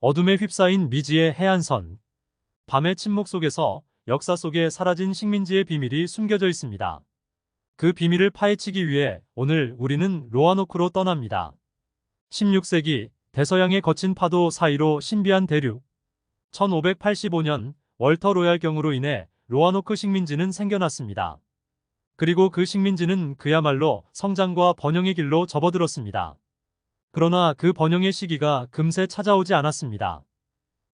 어둠에 휩싸인 미지의 해안선. 밤의 침묵 속에서 역사 속에 사라진 식민지의 비밀이 숨겨져 있습니다. 그 비밀을 파헤치기 위해 오늘 우리는 로아노크로 떠납니다. 16세기 대서양의 거친 파도 사이로 신비한 대륙. 1585년 월터 로얄경으로 인해 로아노크 식민지는 생겨났습니다. 그리고 그 식민지는 그야말로 성장과 번영의 길로 접어들었습니다. 그러나 그 번영의 시기가 금세 찾아오지 않았습니다.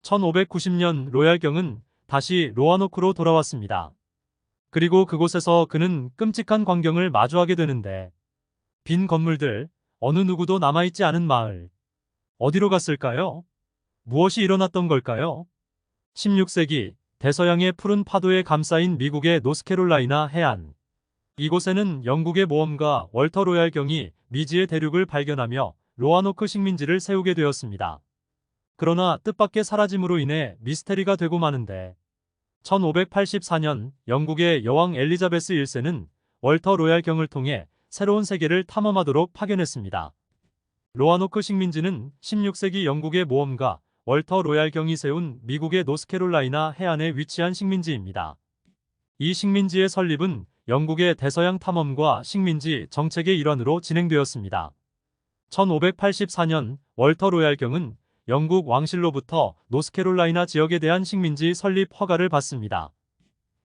1590년 로얄경은 다시 로아노크로 돌아왔습니다. 그리고 그곳에서 그는 끔찍한 광경을 마주하게 되는데, 빈 건물들, 어느 누구도 남아있지 않은 마을. 어디로 갔을까요? 무엇이 일어났던 걸까요? 16세기 대서양의 푸른 파도에 감싸인 미국의 노스캐롤라이나 해안. 이곳에는 영국의 모험가 월터 로얄경이 미지의 대륙을 발견하며 로아노크 식민지를 세우게 되었습니다. 그러나 뜻밖의 사라짐으로 인해 미스테리가 되고 마는데, 1584년 영국의 여왕 엘리자베스 1세는 월터 로얄경을 통해 새로운 세계를 탐험하도록 파견했습니다. 로아노크 식민지는 16세기 영국의 모험가 월터 로얄경이 세운 미국의 노스캐롤라이나 해안에 위치한 식민지입니다. 이 식민지의 설립은 영국의 대서양 탐험과 식민지 정책의 일환으로 진행되었습니다. 1584년 월터 로얄경은 영국 왕실로부터 노스캐롤라이나 지역에 대한 식민지 설립 허가를 받습니다.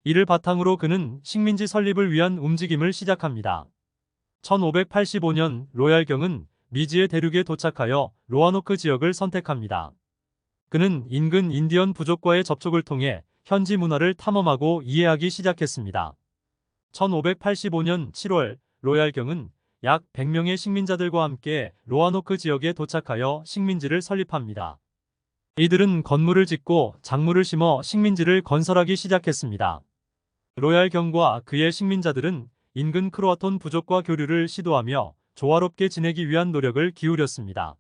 이를 바탕으로 그는 식민지 설립을 위한 움직임을 시작합니다. 1585년 로얄경은 미지의 대륙에 도착하여 로아노크 지역을 선택합니다. 그는 인근 인디언 부족과의 접촉을 통해 현지 문화를 탐험하고 이해하기 시작했습니다. 1585년 7월 로얄경은 약 100명의 식민자들과 함께 로아노크 지역에 도착하여 식민지를 설립합니다. 이들은 건물을 짓고 작물을 심어 식민지를 건설하기 시작했습니다. 로얄경과 그의 식민자들은 인근 크로아톤 부족과 교류를 시도하며 조화롭게 지내기 위한 노력을 기울였습니다.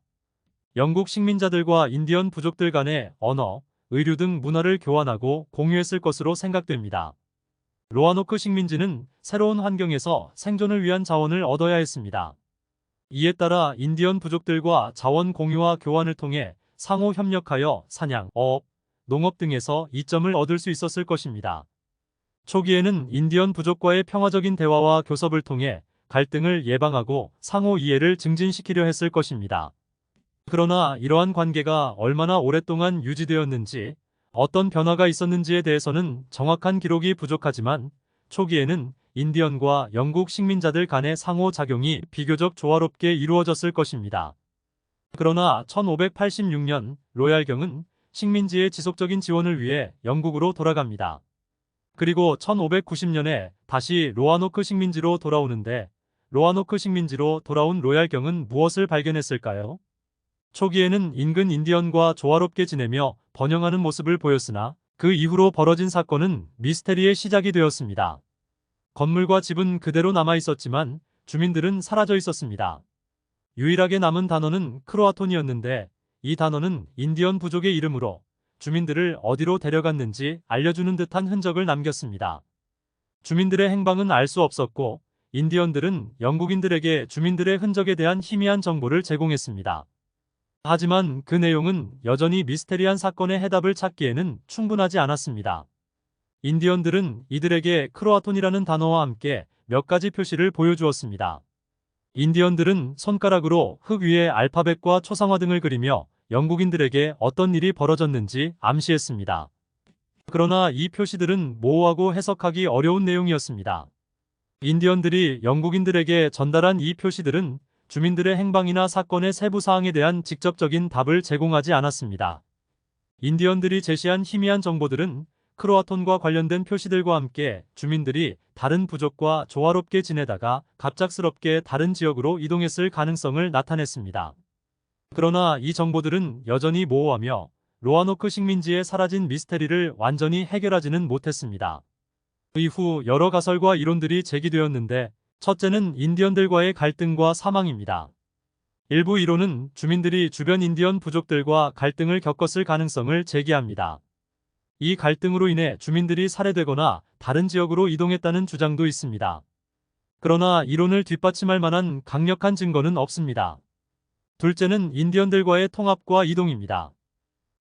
영국 식민자들과 인디언 부족들 간의 언어, 의류 등 문화를 교환하고 공유했을 것으로 생각됩니다. 로아노크 식민지는 새로운 환경에서 생존을 위한 자원을 얻어야 했습니다. 이에 따라 인디언 부족들과 자원 공유와 교환을 통해 상호 협력하여 사냥, 어업, 농업 등에서 이점을 얻을 수 있었을 것입니다. 초기에는 인디언 부족과의 평화적인 대화와 교섭을 통해 갈등을 예방하고 상호 이해를 증진시키려 했을 것입니다. 그러나 이러한 관계가 얼마나 오랫동안 유지되었는지, 어떤 변화가 있었는지에 대해서는 정확한 기록이 부족하지만, 초기에는 인디언과 영국 식민자들 간의 상호작용이 비교적 조화롭게 이루어졌을 것입니다. 그러나 1586년 로얄경은 식민지의 지속적인 지원을 위해 영국으로 돌아갑니다. 그리고 1590년에 다시 로아노크 식민지로 돌아오는데, 로아노크 식민지로 돌아온 로얄경은 무엇을 발견했을까요? 초기에는 인근 인디언과 조화롭게 지내며 번영하는 모습을 보였으나 그 이후로 벌어진 사건은 미스테리의 시작이 되었습니다. 건물과 집은 그대로 남아 있었지만 주민들은 사라져 있었습니다. 유일하게 남은 단어는 크로아톤이었는데, 이 단어는 인디언 부족의 이름으로 주민들을 어디로 데려갔는지 알려주는 듯한 흔적을 남겼습니다. 주민들의 행방은 알 수 없었고, 인디언들은 영국인들에게 주민들의 흔적에 대한 희미한 정보를 제공했습니다. 하지만 그 내용은 여전히 미스테리한 사건의 해답을 찾기에는 충분하지 않았습니다. 인디언들은 이들에게 크로아톤이라는 단어와 함께 몇 가지 표시를 보여주었습니다. 인디언들은 손가락으로 흙 위에 알파벳과 초상화 등을 그리며 영국인들에게 어떤 일이 벌어졌는지 암시했습니다. 그러나 이 표시들은 모호하고 해석하기 어려운 내용이었습니다. 인디언들이 영국인들에게 전달한 이 표시들은 주민들의 행방이나 사건의 세부 사항에 대한 직접적인 답을 제공하지 않았습니다. 인디언들이 제시한 희미한 정보들은 크로아톤과 관련된 표시들과 함께 주민들이 다른 부족과 조화롭게 지내다가 갑작스럽게 다른 지역으로 이동했을 가능성을 나타냈습니다. 그러나 이 정보들은 여전히 모호하며 로아노크 식민지에 사라진 미스테리를 완전히 해결하지는 못했습니다. 이후 여러 가설과 이론들이 제기되었는데, 첫째는 인디언들과의 갈등과 사망입니다. 일부 이론은 주민들이 주변 인디언 부족들과 갈등을 겪었을 가능성을 제기합니다. 이 갈등으로 인해 주민들이 살해되거나 다른 지역으로 이동했다는 주장도 있습니다. 그러나 이론을 뒷받침할 만한 강력한 증거는 없습니다. 둘째는 인디언들과의 통합과 이동입니다.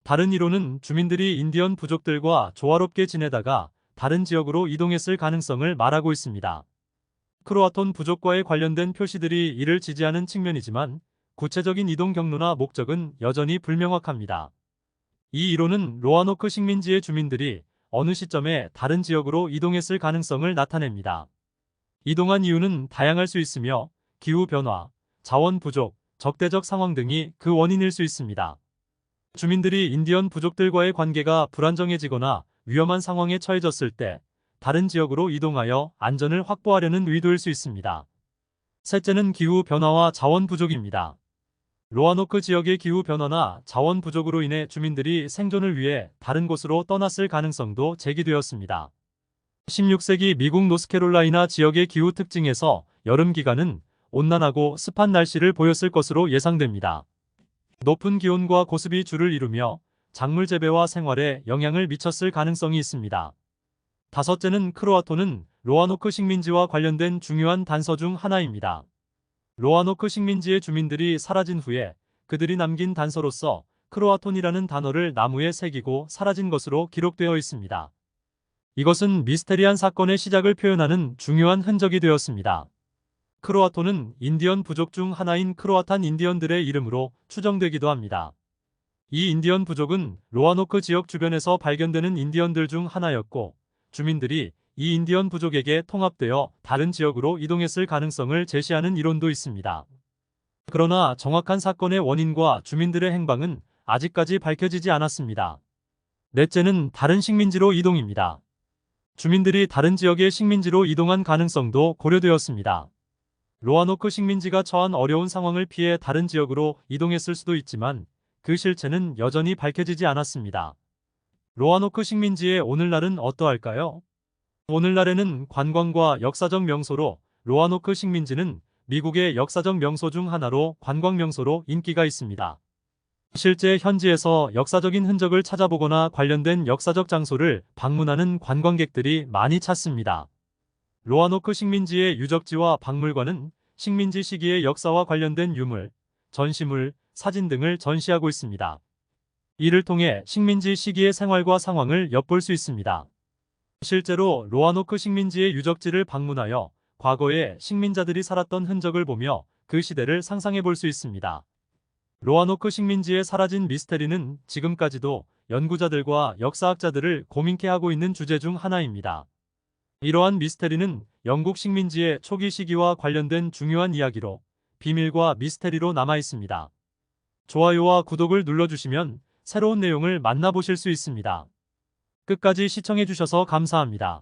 다른 이론은 주민들이 인디언 부족들과 조화롭게 지내다가 다른 지역으로 이동했을 가능성을 말하고 있습니다. 크로아톤 부족과의 관련된 표시들이 이를 지지하는 측면이지만 구체적인 이동 경로나 목적은 여전히 불명확합니다. 이 이론은 로아노크 식민지의 주민들이 어느 시점에 다른 지역으로 이동했을 가능성을 나타냅니다. 이동한 이유는 다양할 수 있으며 기후 변화, 자원 부족, 적대적 상황 등이 그 원인일 수 있습니다. 주민들이 인디언 부족들과의 관계가 불안정해지거나 위험한 상황에 처해졌을 때 다른 지역으로 이동하여 안전을 확보하려는 의도일 수 있습니다. 셋째는 기후 변화와 자원 부족입니다. 로아노크 지역의 기후 변화나 자원 부족으로 인해 주민들이 생존을 위해 다른 곳으로 떠났을 가능성도 제기되었습니다. 16세기 미국 노스캐롤라이나 지역의 기후 특징에서 여름 기간은 온난하고 습한 날씨를 보였을 것으로 예상됩니다. 높은 기온과 고습이 주를 이루며 작물 재배와 생활에 영향을 미쳤을 가능성이 있습니다. 다섯째는 크로아톤은 로아노크 식민지와 관련된 중요한 단서 중 하나입니다. 로아노크 식민지의 주민들이 사라진 후에 그들이 남긴 단서로서 크로아톤이라는 단어를 나무에 새기고 사라진 것으로 기록되어 있습니다. 이것은 미스테리한 사건의 시작을 표현하는 중요한 흔적이 되었습니다. 크로아톤은 인디언 부족 중 하나인 크로아탄 인디언들의 이름으로 추정되기도 합니다. 이 인디언 부족은 로아노크 지역 주변에서 발견되는 인디언들 중 하나였고 주민들이 이 인디언 부족에게 통합되어 다른 지역으로 이동했을 가능성을 제시하는 이론도 있습니다. 그러나 정확한 사건의 원인과 주민들의 행방은 아직까지 밝혀지지 않았습니다. 넷째는 다른 식민지로 이동입니다. 주민들이 다른 지역의 식민지로 이동한 가능성도 고려되었습니다. 로아노크 식민지가 처한 어려운 상황을 피해 다른 지역으로 이동했을 수도 있지만 그 실체는 여전히 밝혀지지 않았습니다. 로아노크 식민지의 오늘날은 어떠할까요? 오늘날에는 관광과 역사적 명소로 로아노크 식민지는 미국의 역사적 명소 중 하나로 관광 명소로 인기가 있습니다. 실제 현지에서 역사적인 흔적을 찾아보거나 관련된 역사적 장소를 방문하는 관광객들이 많이 찾습니다. 로아노크 식민지의 유적지와 박물관은 식민지 시기의 역사와 관련된 유물, 전시물, 사진 등을 전시하고 있습니다. 이를 통해 식민지 시기의 생활과 상황을 엿볼 수 있습니다. 실제로 로아노크 식민지의 유적지를 방문하여 과거에 식민자들이 살았던 흔적을 보며 그 시대를 상상해 볼 수 있습니다. 로아노크 식민지에 사라진 미스테리는 지금까지도 연구자들과 역사학자들을 고민케 하고 있는 주제 중 하나입니다. 이러한 미스테리는 영국 식민지의 초기 시기와 관련된 중요한 이야기로 비밀과 미스테리로 남아 있습니다. 좋아요와 구독을 눌러주시면 새로운 내용을 만나보실 수 있습니다. 끝까지 시청해주셔서 감사합니다.